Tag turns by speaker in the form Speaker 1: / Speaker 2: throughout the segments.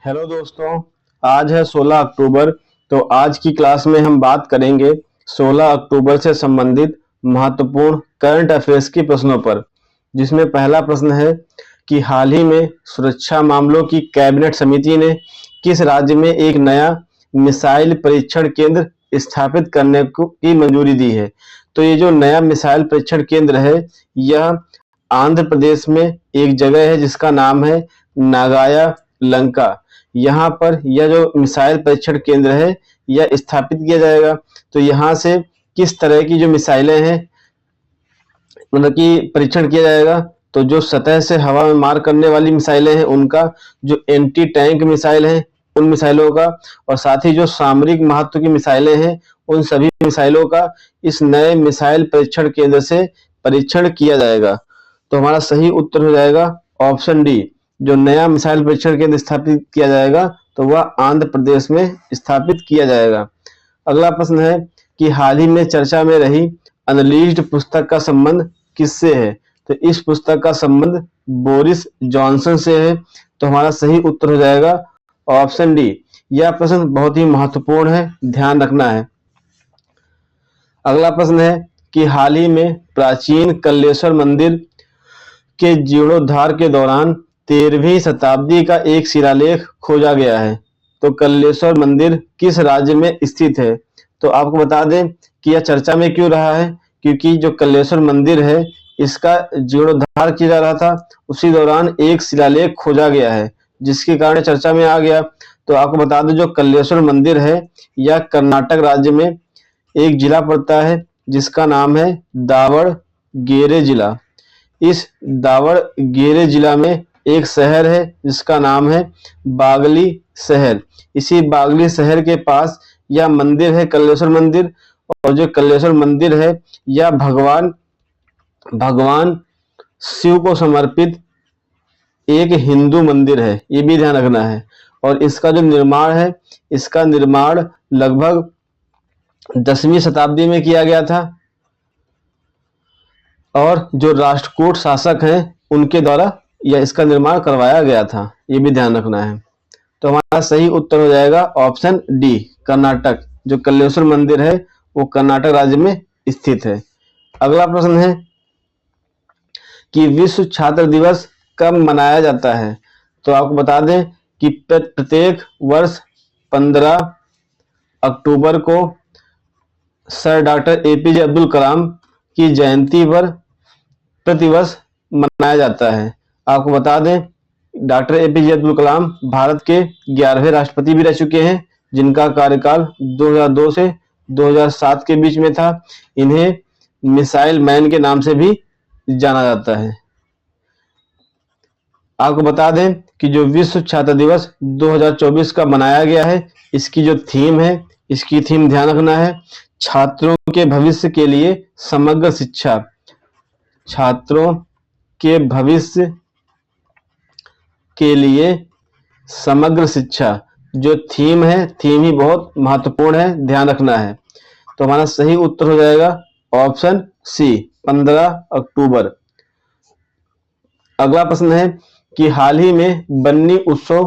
Speaker 1: Hello दोस्तों, आज है 16 अक्टूबर। तो आज की क्लास में हम बात करेंगे 16 अक्टूबर से संबंधित महत्वपूर्ण करंट अफेयर्स के प्रश्नों पर, जिसमें पहला प्रश्न है कि हाल ही में सुरक्षा मामलों की कैबिनेट समिति ने किस राज्य में एक नया मिसाइल परीक्षण केंद्र स्थापित करने की मंजूरी दी है। तो ये जो नया मिसाइल परीक्षण केंद्र है, यह आंध्र प्रदेश में एक जगह है जिसका नाम है नागाया लंका। यहाँ पर यह जो मिसाइल परीक्षण केंद्र है यह स्थापित किया जाएगा। तो यहाँ से किस तरह की जो मिसाइलें हैं मतलब कि परीक्षण किया जाएगा। तो जो सतह से हवा में मार करने वाली मिसाइलें हैं उनका, जो एंटी टैंक मिसाइल हैं उन मिसाइलों का, और साथ ही जो सामरिक महत्व की मिसाइलें हैं उन सभी मिसाइलों का इस नए मिसाइल परीक्षण केंद्र से परीक्षण किया जाएगा। तो हमारा सही उत्तर हो जाएगा ऑप्शन डी। जो नया मिसाइल परीक्षण केंद्र स्थापित किया जाएगा तो वह आंध्र प्रदेश में स्थापित किया जाएगा। अगला प्रश्न है कि हाल ही में चर्चा में रही अनलीज्ड पुस्तक का संबंध किससे है। तो इस पुस्तक का संबंध बोरिस जॉनसन से है। तो हमारा सही उत्तर हो जाएगा ऑप्शन डी। यह प्रश्न बहुत ही महत्वपूर्ण है, ध्यान रखना है। अगला प्रश्न है कि हाल ही में प्राचीन कल्लेश्वर मंदिर के जीर्णोद्धार के दौरान 13वीं शताब्दी का एक शिलालेख खोजा गया है। तो कल्लेश्वर मंदिर किस राज्य में स्थित है। तो आपको बता दें कि यह चर्चा में क्यों रहा है, क्योंकि जो कल्लेश्वर मंदिर है इसका जीर्णोद्धार किया जा रहा था, उसी दौरान एक शिलालेख खोजा गया है जिसके कारण चर्चा में आ गया। तो आपको बता दें जो कल्लेश्वर मंदिर है यह कर्नाटक राज्य में एक जिला पड़ता है जिसका नाम है दावणगेरे जिला। इस दावणगेरे जिला में एक शहर है जिसका नाम है बागली शहर। इसी बागली शहर के पास यह मंदिर है कल्लेश्वर मंदिर। और जो कल्लेश्वर मंदिर है यह भगवान शिव को समर्पित एक हिंदू मंदिर है, ये भी ध्यान रखना है। और इसका जो निर्माण है, इसका निर्माण लगभग 10वीं शताब्दी में किया गया था और जो राष्ट्रकूट शासक हैं उनके द्वारा यह इसका निर्माण करवाया गया था, ये भी ध्यान रखना है। तो हमारा सही उत्तर हो जाएगा ऑप्शन डी, कर्नाटक। जो कल्लेश्वर मंदिर है वो कर्नाटक राज्य में स्थित है। अगला प्रश्न है कि विश्व छात्र दिवस कब मनाया जाता है। तो आपको बता दें कि प्रत्येक वर्ष 15 अक्टूबर को sir doctor APJ Abdul Kalam की जयंती पर प्रतिवर्ष मनाया जाता है। आपको बता दें डॉक्टर एपीजे अब्दुल कलाम भारत के 11वें राष्ट्रपति भी रह चुके हैं, जिनका कार्यकाल 2002 से 2007 के बीच में था। इन्हें मिसाइल मैन के नाम से भी जाना जाता है। आपको बता दें कि जो विश्व छात्र दिवस 2024 का मनाया गया है, इसकी जो थीम है, इसकी थीम ध्यान रखना है, छात्रों के भविष्य के लिए समग्र शिक्षा। छात्रों के भविष्य के लिए समग्र शिक्षा जो थीम है, थीम ही बहुत महत्वपूर्ण है, ध्यान रखना है। तो हमारा सही उत्तर हो जाएगा ऑप्शन सी, 15 अक्टूबर। अगला प्रश्न है कि हाल ही में बन्नी उत्सव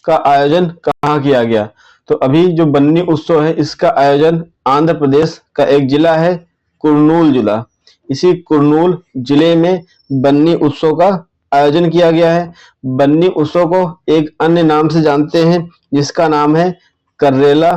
Speaker 1: का आयोजन कहाँ किया गया। तो अभी जो बन्नी उत्सव है इसका आयोजन आंध्र प्रदेश का एक जिला है कुर्नूल जिला। इसी कुर्नूल जिले में बन्नी उत्सव का आयोजन किया गया है। बन्नी उत्सव को एक अन्य नाम से जानते हैं जिसका नाम है कर्रेला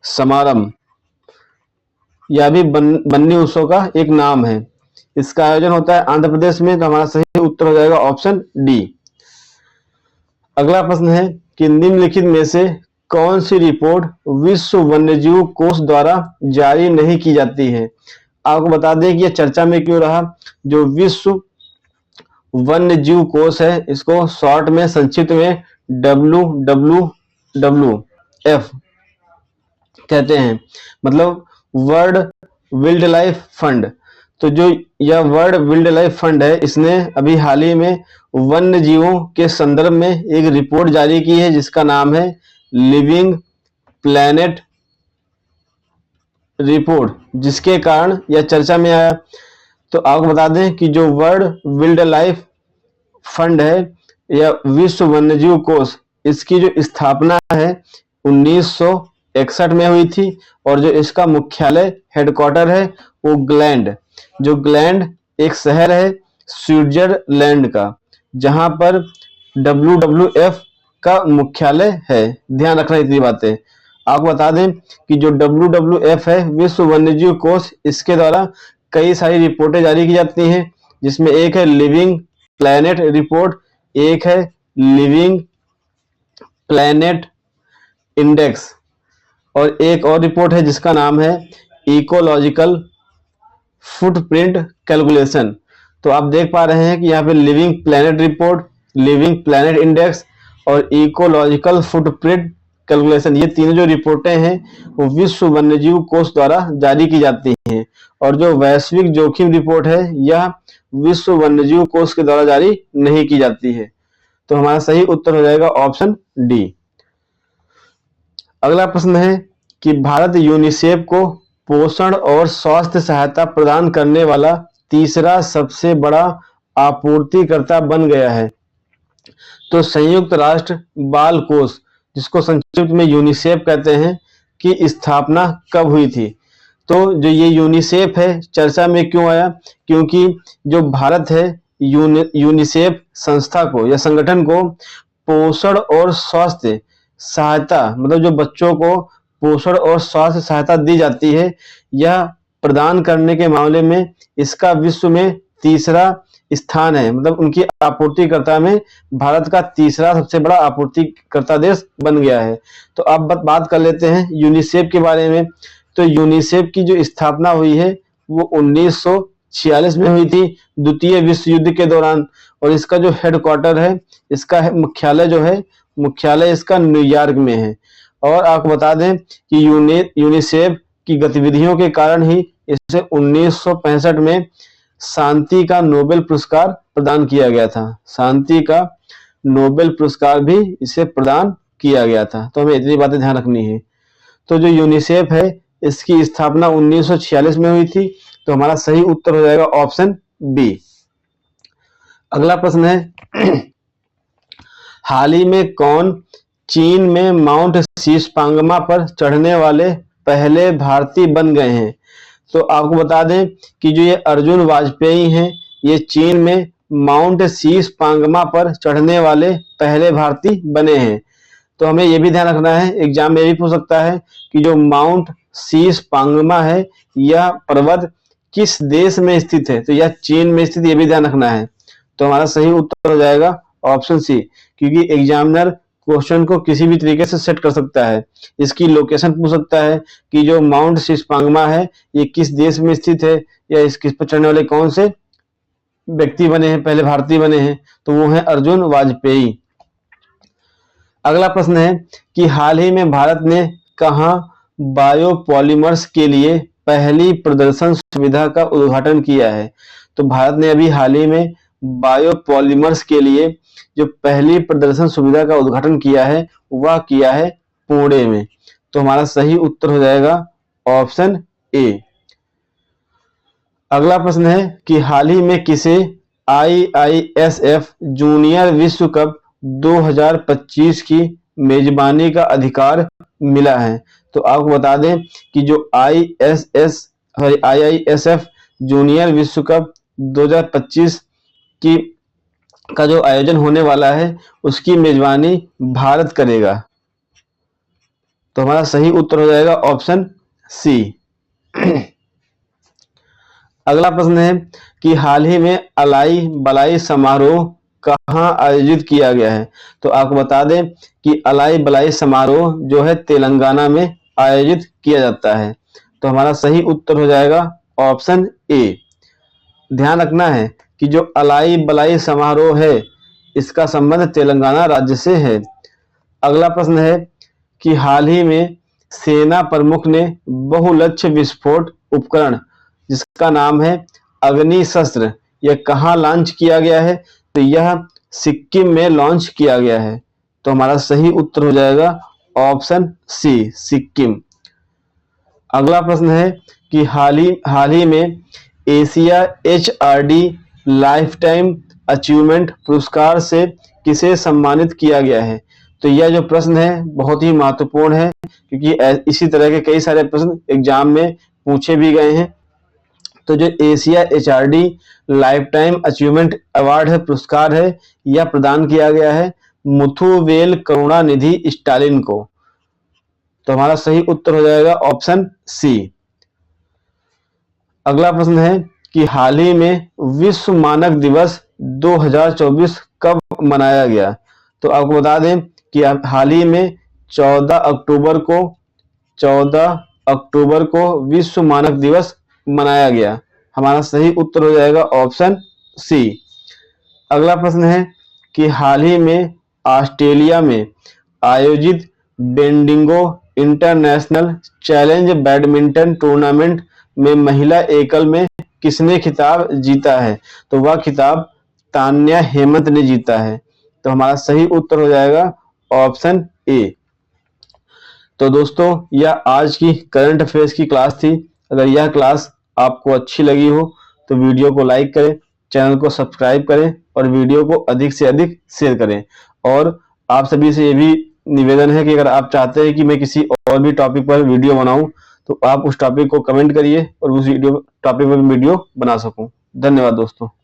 Speaker 1: समारंभ। यह भी बन्नी उत्सव का एक नाम है। इसका आयोजन होता है आंध्र प्रदेश में। तो हमारा सही उत्तर हो जाएगा ऑप्शन डी। अगला प्रश्न है कि निम्नलिखित में से कौन सी रिपोर्ट विश्व वन्यजीव कोष द्वारा जारी नहीं की जाती है। आपको बता दें कि यह चर्चा में क्यों रहा। जो विश्व वन्य जीव कोष है इसको शॉर्ट में संक्षिप्त में WWF कहते हैं, मतलब वर्ल्ड वाइल्ड लाइफ फंड। तो जो यह वर्ल्ड वाइल्ड लाइफ फंड है इसने अभी हाल ही में वन्य जीवों के संदर्भ में एक रिपोर्ट जारी की है जिसका नाम है लिविंग प्लैनेट रिपोर्ट, जिसके कारण यह चर्चा में आया। तो आपको बता दें कि जो वर्ल्ड वाइल्ड लाइफ फंड है या विश्व वन्यजीव कोष इसकी जो स्थापना है 1961 में हुई थी और जो इसका मुख्यालय हेडक्वार्टर है वो ग्लैंड, जो ग्लैंड एक शहर है स्विट्जरलैंड का, जहां पर WWF का मुख्यालय है। ध्यान रखना इतनी बातें। आपको बता दें कि जो WWF है, विश्व वन्यजीव कोष, इसके द्वारा कई सारी रिपोर्टें जारी की जाती हैं, जिसमें एक है लिविंग प्लैनेट रिपोर्ट, एक है लिविंग प्लैनेट इंडेक्स और एक और रिपोर्ट है जिसका नाम है इकोलॉजिकल फुटप्रिंट कैलकुलेशन। तो आप देख पा रहे हैं कि यहाँ पे living planet report, living planet index और इकोलॉजिकल फुटप्रिंट कैलकुलेशन, ये तीनों जो रिपोर्टें हैं वो विश्व वन्यजीव कोष द्वारा जारी की जाती हैं। और जो वैश्विक जोखिम रिपोर्ट है यह विश्व वन्यजीव कोष के द्वारा जारी नहीं की जाती है। तो हमारा सही उत्तर हो जाएगा ऑप्शन डी। अगला प्रश्न है कि भारत यूनिसेफ को पोषण और स्वास्थ्य सहायता प्रदान करने वाला तीसरा सबसे बड़ा आपूर्तिकर्ता बन गया है। तो संयुक्त राष्ट्र बाल कोष, जिसको संक्षिप्त में यूनिसेफ कहते हैं, की स्थापना कब हुई थी? तो जो ये यूनिसेफ है चर्चा में क्यों आया? क्योंकि जो भारत है यूनिसेफ संस्था को या संगठन को पोषण और स्वास्थ्य सहायता, मतलब जो बच्चों को पोषण और स्वास्थ्य सहायता दी जाती है, यह प्रदान करने के मामले में इसका विश्व में तीसरा स्थान है। मतलब उनकी आपूर्तिकर्ता में भारत का तीसरा सबसे बड़ा आपूर्तिकर्ता देश बन गया है। तो अब बात कर लेते हैं यूनिसेफ के बारे में। तो यूनिसेफ की जो स्थापना हुई है वो 1946 में हुई थी, द्वितीय विश्व युद्ध के दौरान। और इसका जो हेडक्वार्टर है, इसका मुख्यालय जो है, मुख्यालय इसका न्यूयॉर्क में है। और आपको बता दें कि यूनिसेफ की गतिविधियों के कारण ही इसे 1965 में शांति का नोबेल पुरस्कार प्रदान किया गया था। शांति का नोबेल पुरस्कार भी इसे प्रदान किया गया था। तो हमें इतनी बातें ध्यान रखनी है। तो जो यूनिसेफ है इसकी स्थापना 1946 में हुई थी। तो हमारा सही उत्तर हो जाएगा ऑप्शन बी। अगला प्रश्न है हाल ही में कौन चीन में माउंट शीशपांगमा पर चढ़ने वाले पहले भारतीय बन गए हैं? तो आपको बता दें कि जो ये अर्जुन वाजपेयी हैं, ये चीन में माउंट शीशपांगमा पर चढ़ने वाले पहले भारतीय बने हैं। तो हमें ये भी ध्यान रखना है, एग्जाम में भी पूछ सकता है कि जो माउंट शीशपांगमा है यह पर्वत किस देश में स्थित है? तो यह चीन में स्थित, ये भी ध्यान रखना है। तो हमारा सही उत्तर हो जाएगा ऑप्शन सी, क्योंकि एग्जामिनर क्वेश्चन को किसी भी तरीके से सेट कर सकता है। इसकी लोकेशन पूछ सकता है कि जो माउंट शीशपांगमा है ये किस देश में स्थित है, या इस किस पर चढ़ने वाले कौन से व्यक्ति बने हैं, पहले भारतीय बने हैं। तो वो है अर्जुन वाजपेयी। अगला प्रश्न है कि हाल ही में भारत ने कहां बायोपॉलीमर्स के लिए पहली प्रदर्शन सुविधा का उद्घाटन किया है? तो भारत ने अभी हाल ही में बायोपॉलीमर्स के लिए जो पहली प्रदर्शन सुविधा का उद्घाटन किया है वह किया है पुणे में। तो हमारा सही उत्तर हो जाएगा ऑप्शन ए। अगला प्रश्न है कि हाल ही में किसे IISF जूनियर विश्व कप 2025 की मेजबानी का अधिकार मिला है? तो आपको बता दें कि जो IISF जूनियर विश्व कप 2025 का जो आयोजन होने वाला है उसकी मेजबानी भारत करेगा। तो हमारा सही उत्तर हो जाएगा ऑप्शन सी। अगला प्रश्न है कि हाल ही में अलाई बलाई समारोह कहां आयोजित किया गया है? तो आपको बता दें कि अलाई बलाई समारोह जो है तेलंगाना में आयोजित किया जाता है। तो हमारा सही उत्तर हो जाएगा ऑप्शन ए। ध्यान रखना है कि जो अलाई बलाई समारोह है इसका संबंध तेलंगाना राज्य से है। अगला प्रश्न है कि हाल ही में सेना प्रमुख ने बहुलक्ष्य विस्फोट उपकरण जिसका नाम है अग्निशस्त्र, यह कहां लॉन्च किया गया है? तो यह सिक्किम में लॉन्च किया गया है। तो हमारा सही उत्तर हो जाएगा ऑप्शन सी, सिक्किम। अगला प्रश्न है कि हाल ही में Asia HRD life time achievement पुरस्कार से किसे सम्मानित किया गया है? तो यह जो प्रश्न है बहुत ही महत्वपूर्ण है, क्योंकि इसी तरह के कई सारे प्रश्न एग्जाम में पूछे भी गए हैं। तो जो Asia HRD life time achievement award है, पुरस्कार है, यह प्रदान किया गया है मुथुवेल करुणानिधि स्टालिन को। तो हमारा सही उत्तर हो जाएगा ऑप्शन सी। अगला प्रश्न है कि हाल ही में विश्व मानक दिवस 2024 कब मनाया गया। तो आपको बता दें कि हाल ही में 14 अक्टूबर को विश्व मानक दिवस मनाया गया। हमारा सही उत्तर हो जाएगा ऑप्शन सी। अगला प्रश्न है कि हाल ही में ऑस्ट्रेलिया में आयोजित Bendigo international challenge badminton tournament में महिला एकल में किसने खिताब जीता है। तो वह खिताब तान्या हेमंत ने जीता है। तो हमारा सही उत्तर हो जाएगा ऑप्शन ए। तो दोस्तों यह आज की करंट अफेयर्स की क्लास थी। अगर यह क्लास आपको अच्छी लगी हो तो वीडियो को लाइक करें, चैनल को सब्सक्राइब करें और वीडियो को अधिक से अधिक शेयर करें। और आप सभी से ये भी निवेदन है कि अगर आप चाहते हैं कि मैं किसी और भी टॉपिक पर वीडियो बनाऊं तो आप उस टॉपिक को कमेंट करिए और उस टॉपिक पर वीडियो बना सकूं। धन्यवाद दोस्तों।